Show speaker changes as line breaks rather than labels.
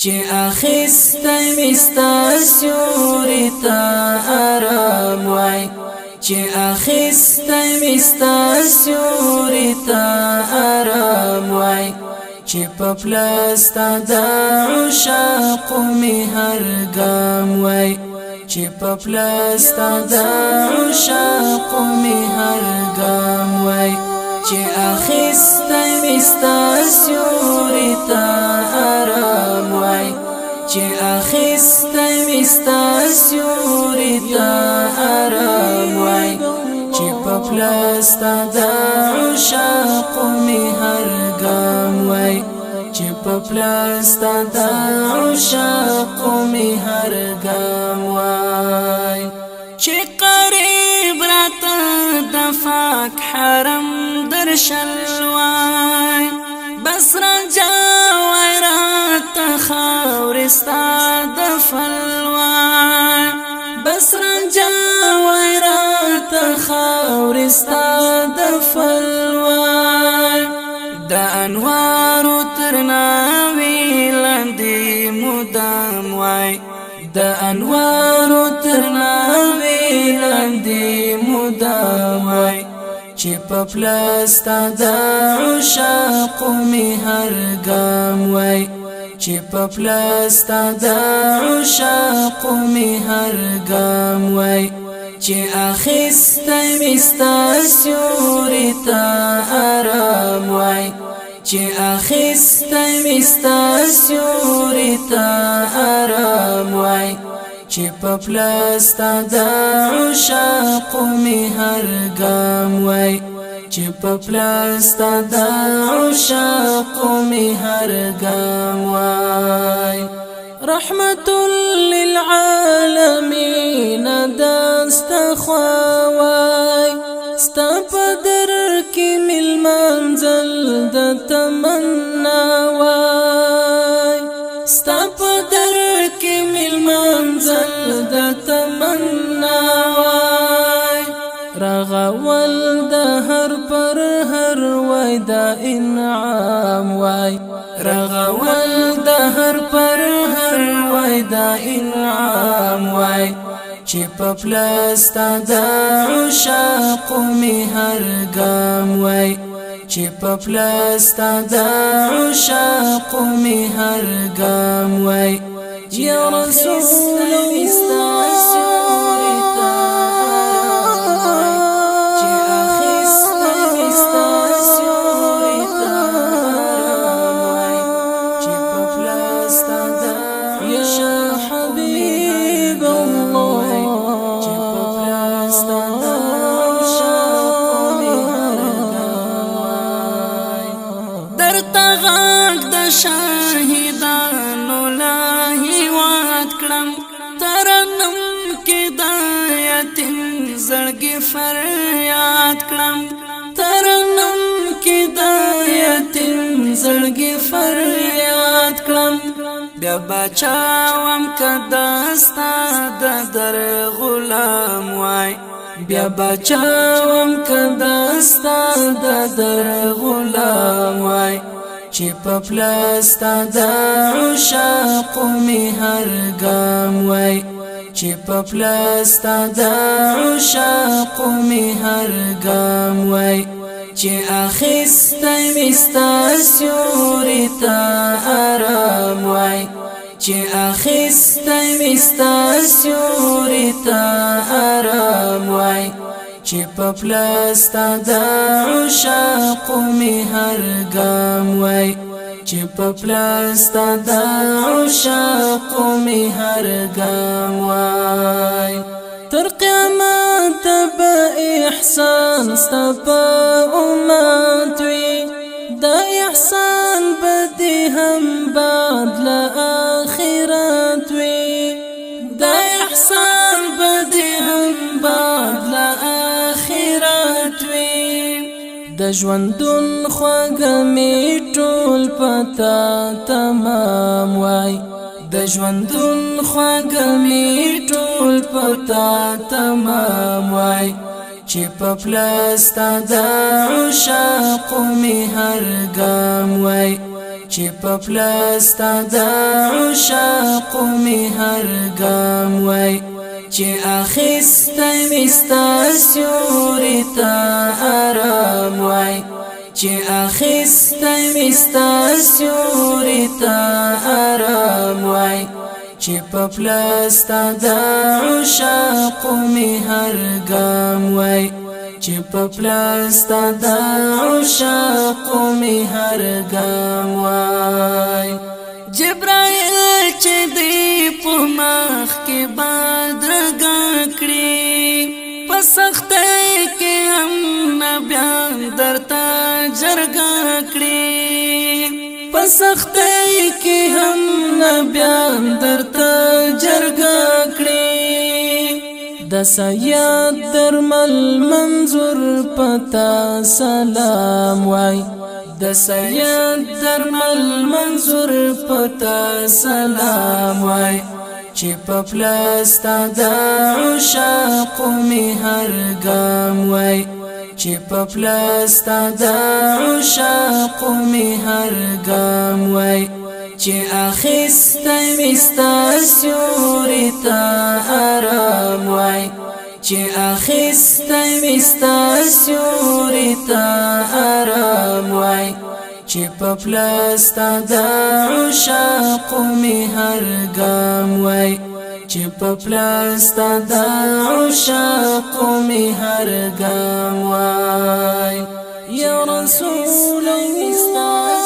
چې اخیستی مستا سیوری تا آرام وای چې اخیستی مستا سیوری تا آرام وای چې پپلستا د عشاق می هر ګام وای چې پپلستا د عشاق می هر ګام وای چې اخیستی مستا سیوری تا آرام وای چې اخیستی مستا سیوری تا آرام وای چې پپلستا د عشاق می هر ګام وای چې پپلستا د عشاق می هر ګام وای چې قریب راته د پاک حرم درشلوای بس رجاوای راته خاورستا د فلوای بس رجاوای راته خاورستا د فلوای د انوارو ترناوی لاندې مدام وای د انوارو ترناوی لاندې مدام وای چې پپلستا د عشاق می هر ګام وای چې پپلستا د عشاق می هر ګام وای چې اخیستی مستا سیوری تا آرام وای چې اخیستی مستا سیوری تا آرام وای چې پپلستا د عشاق می هر ګام وای چې پپلستا د عشاق می هر ګام وای رحمت للعالمین دستخوای ستا پدر کی مل منزل د تمنا وای ستا پدر کی مل منزل د تمنا وای رغول د هر پر هر وای د انعام وای رغول د هر پر هر وای د انعام وای چې پپلستا د عشاق می هر ګام وای چې پپلستا د عشاق می هر ګام وای یا رسول شاهدانو لاهی وات کړم ترنم کې د یتیم زړګي فریاد کړم ترنم کې د یتیم زړګي فریاد کړم بیا بچاوم کداستا د در غلام وای بیا بچاوم کداستا د در غلام وای چې پپلستا د عشاق می هر ګام وای چې پپلستا د عشاق می هر ګام وای چې اخیستی مستا سیوری تا آرام وای چې اخیستی مستا سیوری تا آرام وای چې پپلستا د عشاق می هر ګام وای چې پپلستا د عشاق می هر ګام وای تر قیامت به احسان ستا په امت وي دا احسان به هم بعد له آخرت وي دا احسان به هم بعد له د ژوندون خواږه می ټول پتا تمام وای د ژوندون خواږه می ټول پتا تمام وای چې پپلستا د عشاق می هر ګام وای چې په پلستا د عشاقو می هر ګام وای چې اخیستی می ستا سیوري ته آرام وای چې اخیستی می ستا سیوري ته آرام وای چې په پلستا د عشاقو می هر ګام وای چې په پلستا د عشاقو می هر ګام وای جبرائیل چې دی په مخ کې بدرګه کړی په سختۍ کې هم نبیان درته جرګه کړی په سختۍ کې هم نبیان درته جرګه کړی د سید درمل منظور پتا سلام وای د سید درمل منظور پتا سلام وای چې په پلستا د عشاقو می هر ګام وای چې په پلستا د عشاقو می هر ګام وای چې اخیستی می ستا سیوري ته آرام وای چې اخیستی می ستا سیوري ته آرام وای چې په پلستا د عشاقو می هر ګام وای چې په پلستا د عشاقو می هر ګام وای یا رسول الله